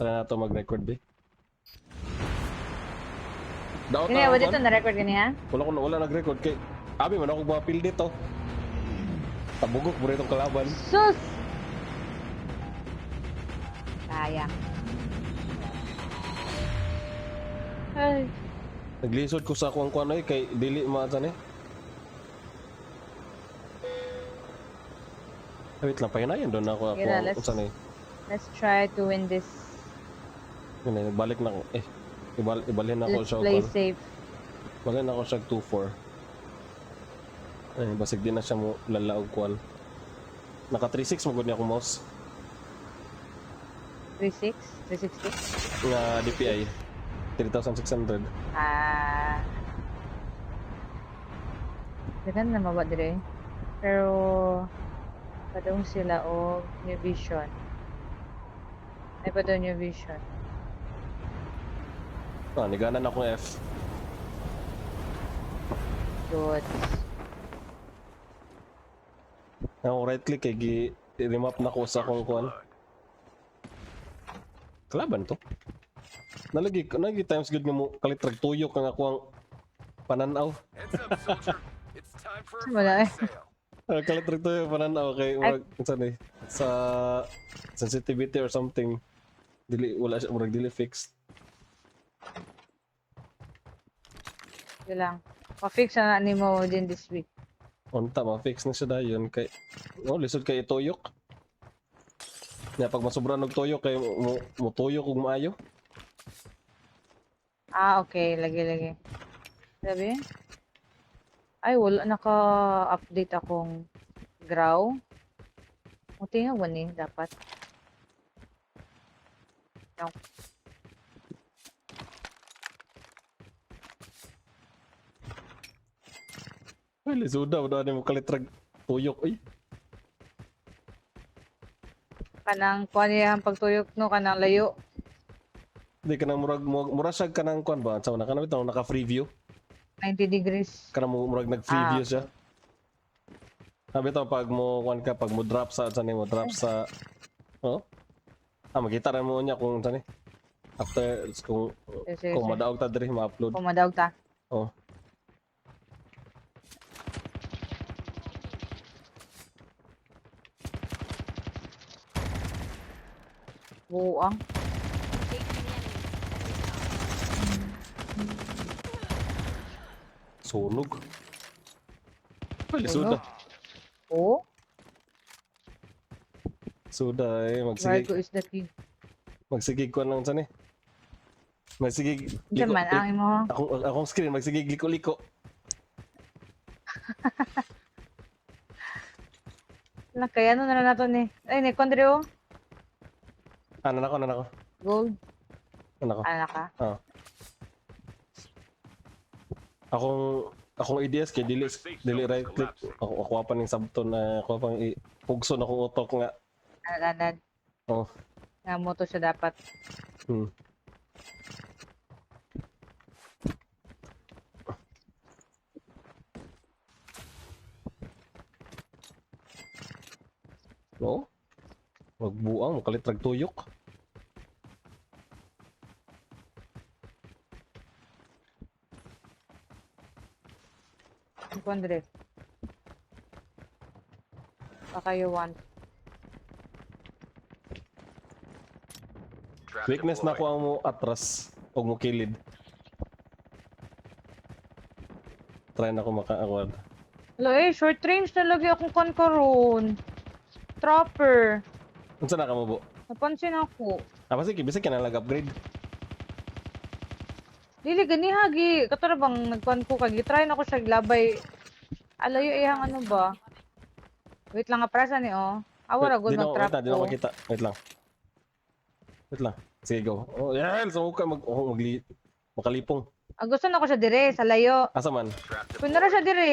Tara na ito mag-record, be. Daot Kini na ba ako, dito na-record gani ha? wala nag-record kay abi man ako mga field dito. Tabugok mo itong kalaban. Sus! Sayang. Ay, Naglisod ko sa akong kuan ay kay dili maasan eh. Wait lang, pahinayan doon ako Kira, unsan eh. let's try to win this. Yun eh, nagbalik na ako. Ibalhin ako Let's siya play kuan. safe. Balhin ako siya 2-4. Ay, basig din na siya mo lalaog kuan. Naka 3-6 mo gud niya akong mouse. 3-6? 360? Nga DPI 3600. Dagan na maba dire. Pero, padung sila o new vision. Ay pa daw new vision. Ah, niganan ako F. Good. Ako right click kay remap na ko sa akong kuan. Kalaban to. Nalagi times good nga mo kalitrag tuyok ang ako ang pananaw. Heads up, soldier. It's time for a Wala fire sale. Kalitrag tuyok pananaw kay murag unsan eh sa sensitivity or something. Dili wala siya murag dili fixed. Yun lang. Pa-fix na ni mo din this week. Unta ma-fix na siya dayon kay lisod kay tuyok. Nya pag masobra og tuyok kay mo tuyok ug maayo. Okay. Lagi. Sabi? Ay, wala. Naka-update akong graw. Muti nga wani, dapat. No. Ay lisuda wala ni mo kalitrag tuyok ay. Kanang kuha niya ang pagtuyok no, kanang layo. Di ka nang murag siya ka nang kuan ba? Sa una ka na bitaw naka free view. 90 degrees. Ka na mo murag nag free view Okay. siya. Sabi to pag mo kuan ka pag mo drop sa mo drop sa oh. Makita ra mo niya kung saan after Sige. kung madaog ta diri ma-upload. Kung madawag ta. Oh. Buang. Sunog. Ay suda. Oh, Suda eh Virgo is the key. magsigig ko lang saan Magsigig liko. Diyan ang imo. Akong screen magsigig liko-liko. Kaya ano na nato ni. Ay, ni Condrio. Ano nako. Gold. Ano ko? Ano ka? Akong ADS kay dili right click. Ako pa ning sabton na ako pang pugson akong utok nga. Anad. Oh. Nga mo to siya dapat. No? Magbuang, makalitrag tuyok. Condrio. Baka you want. Trap Weakness na deployed. ko ang mo atras o mo kilid. Try na ko maka-award. Hello, short range na lagi akong konkaroon. Trapper. Unsa na ka mo bo? Napansin ako. Sige, bisag ka na lag-upgrade. Dili gani hagi. Katara bang nagkuhan ko kag try na ko siya glabay. Alayo iyang ano ba? Wait lang nga prasa ni oh. Awara good Di na ko- mag-trap Di na ko. makita. Wait lang. Sige, go. Oh, yan! So, ka makalipong. Gusto na ko siya dire sa layo. Asa man? Trap Pwede na deployed. siya dire.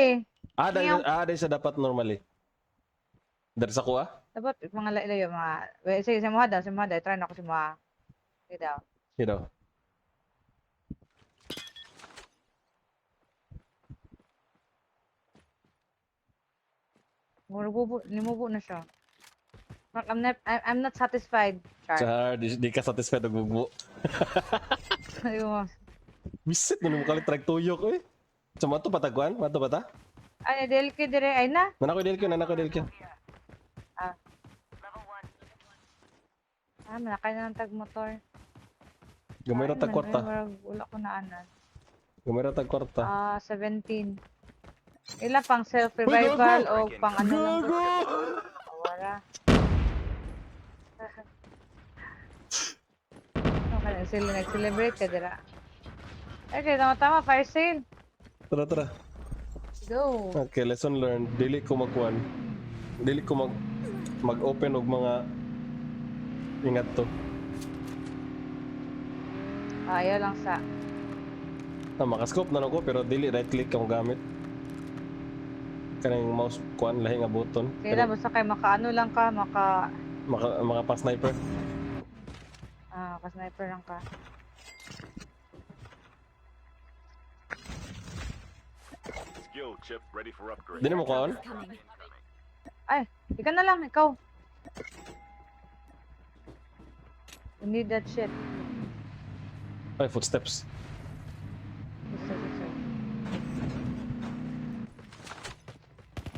Dahil siya dapat normally. Dari sa kuha? Dapat mga layo mga. Wait, sige, si Muhada. Try na ko si Muhada. Sige daw. You know. Limubo na siya. Mark, I'm not satisfied. Char. Char, di ka satisfied og gugbo. Ayun mo. Bisit mo kalit trag tuyok eh. Sa mato patagwan, mato bata? Ay, Delke dire. Ay na. Nanako delkyo. Malakay na ng tag-motor. Gamay ra tag kwarta. Wala ko na anan. Gamay ra tag kwarta. 17. Ilan pang self-revival o pang ano lang. Gago! Wala. Nag-celebrate ka dira. Okay, tama. Fire sale. Tara. Go. Okay, lesson learned. Dili ko magkuan. Dili ko mag-open og mga ingat to. Ayaw lang sa. Makascope na ako pero dili right click akong gamit. Kanang mouse kuan lahi nga button. Kaya basta kay makaano lang ka, Maka pa sniper. ka-sniper lang ka. Skill chip ready for upgrade. Dili mo kuan. Ay, ikaw na lang, ikaw. You need that shit. Ay, footsteps. Gusto.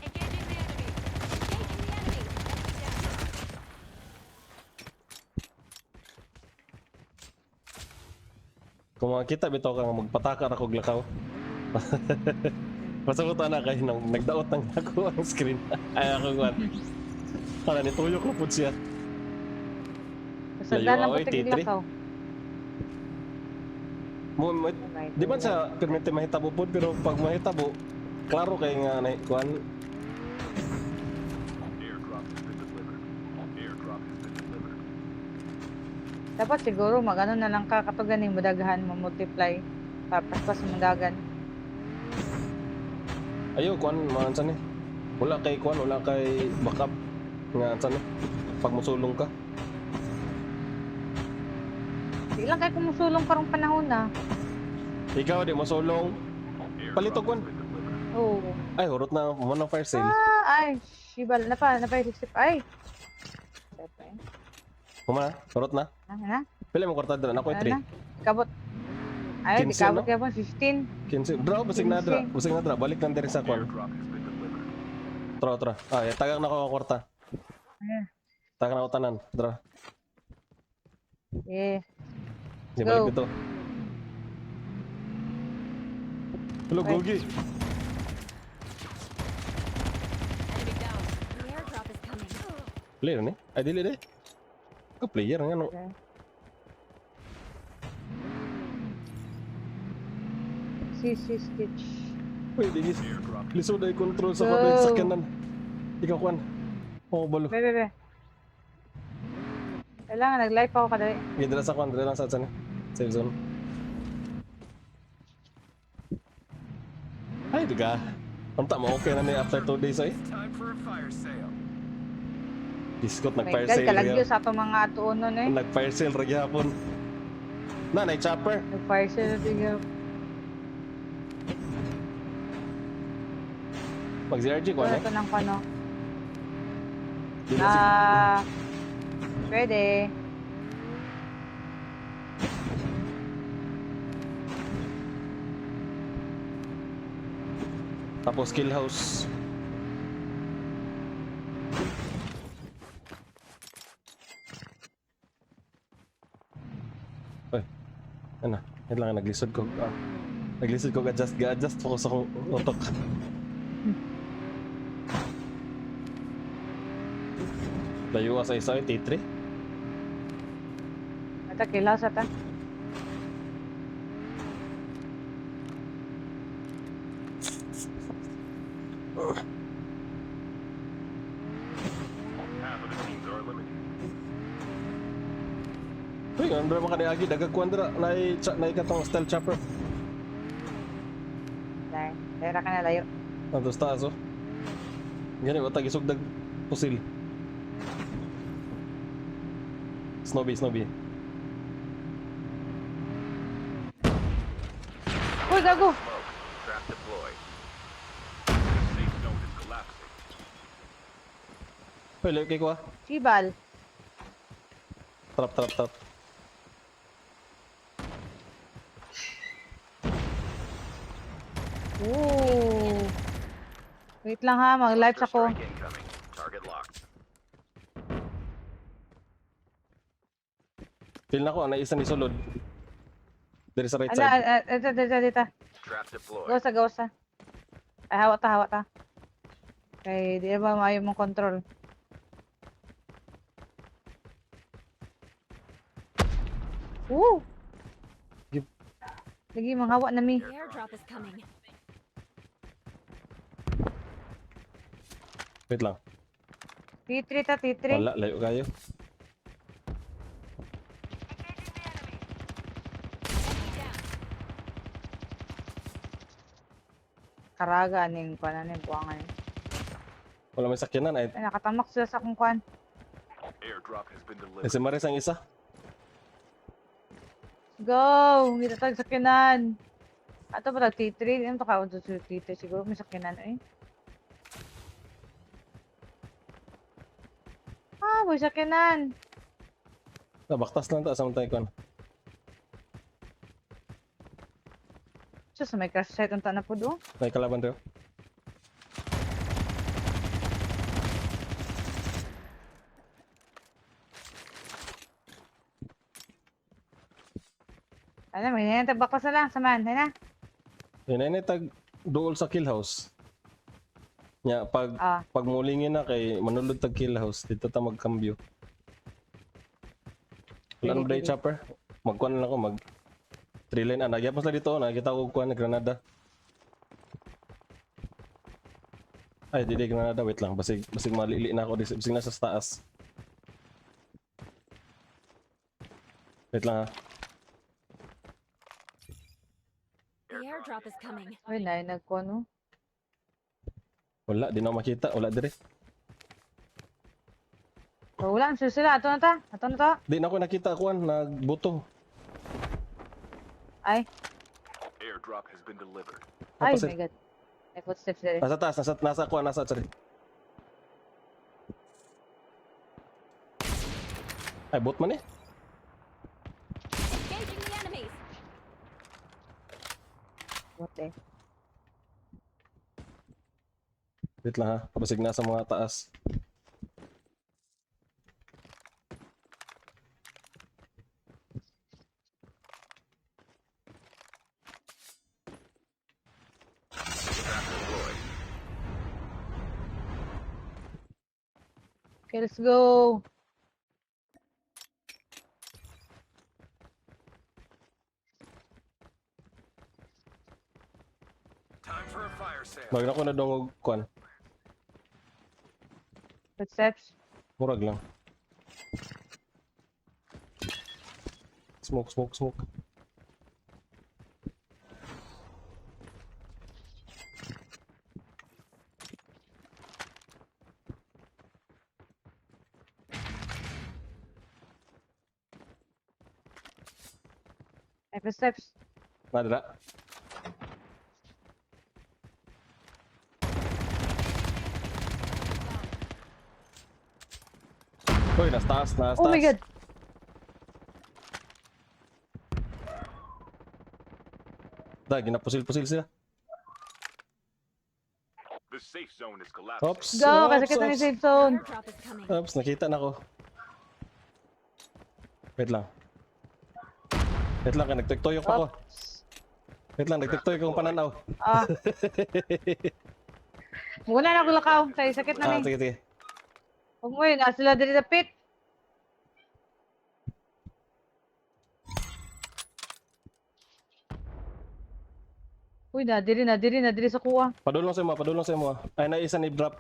Engaging the enemy. Engaging the enemy. Kung makita bitaw ka nga magpataka ra kog lakaw. Pasagot na kay nang nagdaot ng ako ang screen. Ay ako kuan. Kana ni tuyo ko pud siya. Basta Layo lang away, putik T3. lakaw. Di man sa permite mahitabo pud pero pag mahitabo klaro kay nga na kuan Airdrop has been delivered. Airdrop has been delivered. Dapat siguro magano na lang ka katugan mo daghan mo multiply tapos pas mo dagan. ayo kuan man sa ni. Wala kay kuan, wala kay backup nga sa ni. Pag musulong ka. Di lang kay kumusulong karong panahon na. Ikaw di musulong. Palito kuan. Oo. Ay hurot na mo ng fire sale. Ay, shibal na pa 60. Ay. Kuma, hurot na. Na. Pila mo kwarta dira na ko 3. Kabot. Ay, di 15, kabot no? kaya po 15. 15. Draw basig na dra. Basig na dra. Balik lang diri sa kuan. Airdrop has been delivered. Tra. Ay tagang na ko ang kwarta. Ayan. Tagang na ko tanan. Dra. Eh, Di Go. balik dito. Hello, Okay. Gogi. Enemy down. The airdrop is coming. Player ni? Ay, dili de. Ka player nga no. okay. Si Stitch. Uy, di Airdrop lisod ay control sa Go. kabay sa sakyanan. Ikaw kuan. Oh, balo. Be. Kailangan nag-live ako kadali. Gidra sa kuan, dira lang sa sana. Save zone. Ay, diga. Unta mo okay na ni after 2 days ay. time for a fire sale. Discord My nag-fire God, sale. kalagyo ra- sa atong mga atuonon eh. Nag-fire sale ra gyapon. Na, chopper. Nag-fire sale bigyan. Mag ZRG kuan eh. Ito ng kano. Di na si- Pwede. Tapos kill house. Ay, ano? Yan lang, naglisod ko. Naglisod ko, ga-adjust ko sa kong utok. Layo ka sa isa yung T3. Ito, kilaw sa ta. Half of the teams are eliminated. Uy, ano naman ka niagi? Dagagkuhan dira. Nai katong stealth chopper. Dahil, lera ka na layo. Nantos taas oh. Gani, watag isugdag pusil. Snobby. Uy, gago! Smoke. Trap deployed. Safe zone is collapsing. Pwede, okay ko ah. Sibal. Trap. Ooh. Wait lang ha, mag-live Cluster ako. strike incoming. Target locked. Feel na ko, na isa ni sulod. Dari sa right Ano, side. dito. Trap deployed. Gawsa. Ay, hawa ta. Kay, di ba maayo mong control. Woo! Yep. Lagi, manghawa na mi. The airdrop is coming. Wait lang. T3 ta, T3. Wala, layo kayo. Karaga, aning kuwan, aning buwangan. Wala may sakyanan. Ay, Nakatamak sila sa akong kuwan. Airdrop has been delivered. si Maris ang isa. Go! Hindi tatag sakyanan. Ato ba T3? Ano to ka? T3 siguro may sakyanan eh. Ah, may sakyanan. Baktas lang ta, samantay ko. Sus, may crash site ang na po doon. May kalaban rin. Ano, may nangyayang baklas na lang. Saman, hay na. Yan tag duol sa kill house. Nya Ah, pag mulingin na kay manulod tag kill house dito ta magkambyo. Wala nang day Pili. chopper. Magkuan lang ako mag 3 line nagyapos na dito nakita ko kuan granada. Ay di granada wait lang basig malili na ako basig nasa taas. Wait lang ha. The airdrop is coming. ay na, nagkuhan no. Wala di na ako makita wala dire. So, wala, sila. Ato na ta. Di na ako nakita kuan nagbuto. Ay, Airdrop has been delivered. ay, Tapos, my God. May footsteps there. Nasa taas nasa kuan nasa sorry. Ay bot man eh. Engaging the enemies. What eh? Wait lang ha. Basig na sa mga taas. Trap deployed. Okay, let's go. Time for a fire sale. Magna ko na dong og kuan. Footsteps. Murag lang. Smoke. May footsteps. Nadra. Hoy, nas taas. Oh my God. Da, ginapusil-pusil sila. The safe zone is collapsing. Ops. Go, kasi ops, kita ni ops. safe The zone. airdrop is coming. Ops, nakita na ko. Wait lang, kaya nagtiktoyok pa ako. Wait lang, nagtiktoyok akong pananaw. Ah. Muna na ako lakaw. Kaya sakit na ni. Sige. Huwag mo yun. Sila diri sa pit. Uy, nadiri sa kuha. Padulong sa mo. Ay, naisa ni drop.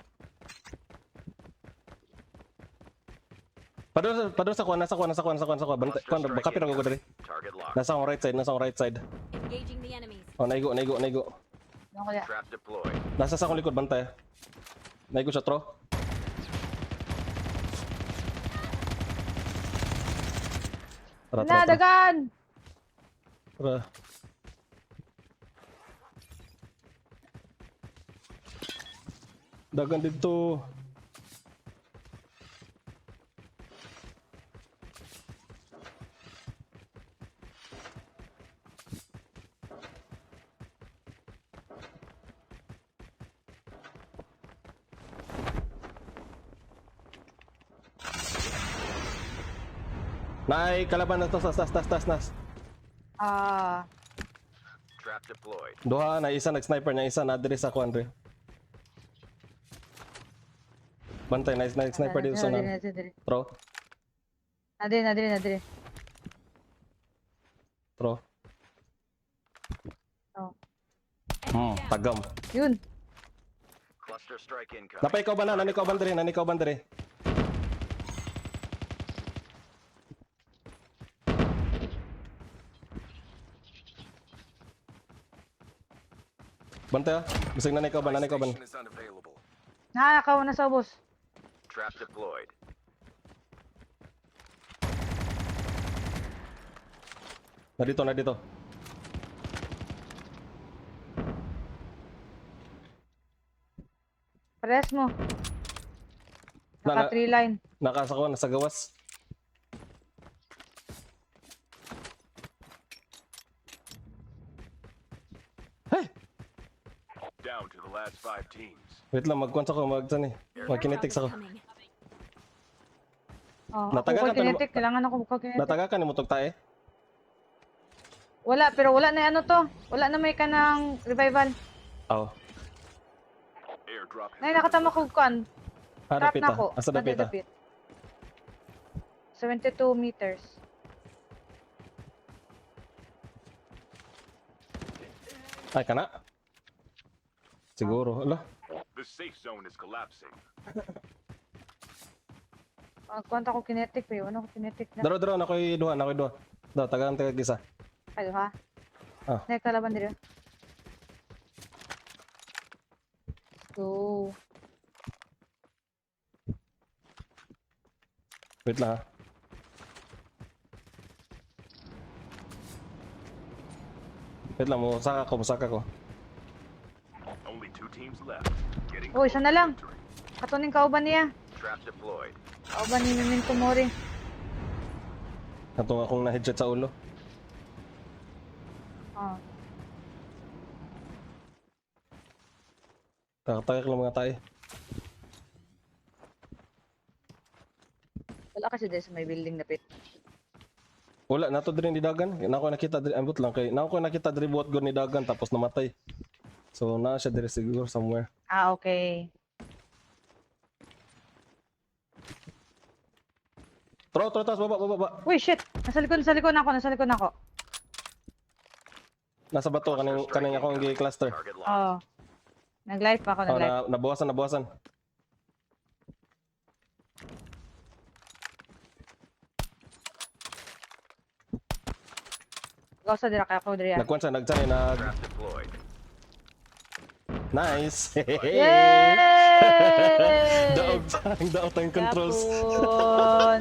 Padulong sa kuha, nasa kuha. Bantay, kuha, baka pirang ko dali. Target locked. Nasa akong right side. Engaging the enemies. Oh, naigo. Ano ko yan? Trap deployed. Nasa sa akong likod, bantay. Naigo siya, tro. Tara. Dagan! Tara. Dagan dito. Naay kalaban na to sa tas. Ah, Trap deployed. Duha na isa nag-sniper niya, isa na diri sa kuan re. Bantay na sniper dito sa na. Tro. Nadiri. Tro. Oh. Tagam. Yun. Cluster strike incoming. Napay ikaw ba na? Nanikaw ban diri. Bantay ah. Bisig nanikaw ban. Station is unavailable. Nakakaw na sa ubos. Trap deployed. Na dito. Pares mo. Na- Naka 3 line. Nakasakuan na sa gawas. Down to the last 5 teams. Wait lang, magkuhan sa ko, magkinetics ako. Coming. Oh, Nataga ako ka pa kinetic. Kailangan ako kinetic. Nataga ka ni mo tae? Wala, pero wala na ano to. Wala na may kanang revival. Oo. Airdrop has Nay, been nakatama ko kan. Trap Dapit na ah. ako. Asa dapit ah? Dapit. 72 meters. Ay, kana? Siguro. Ala. The safe zone is collapsing. Kwanta ko kinetic pa yun. Ano ko kinetic na. Daro, nakoy duha. Do, tagaan taga isa. Ayo ha. Ah. Nay, kalaban dito. Go. Wait lang ha. Wait lang, musaka ko. Only 2 teams left. Getting Oh, close isa na to lang. victory. Katuning kauban niya. Trap deployed. Kauban ni Memento Mori. Katong akong na-headshot sa ulo. Oh. Takatagak lang mga tae. Wala kasi dito sa may building na pit. Wala, nato din ni Dagan. Nako nakita diri, ambot lang kay. Nako nakita diri buot gud ni Dagan tapos namatay. So na siya diri siguro somewhere. Ah, okay. Tro, baba. Uy, shit! Nasa likod na ako. Nasa bato kaning akong gi-cluster. Target locked. Oh. Nag-live pa ako, Oh, nag-live. nabawasan. Ikaw sa dira kaya ako dira. Nagkuan siya, nag Trap deployed. nice. Yay! Daog ang controls. Yapon.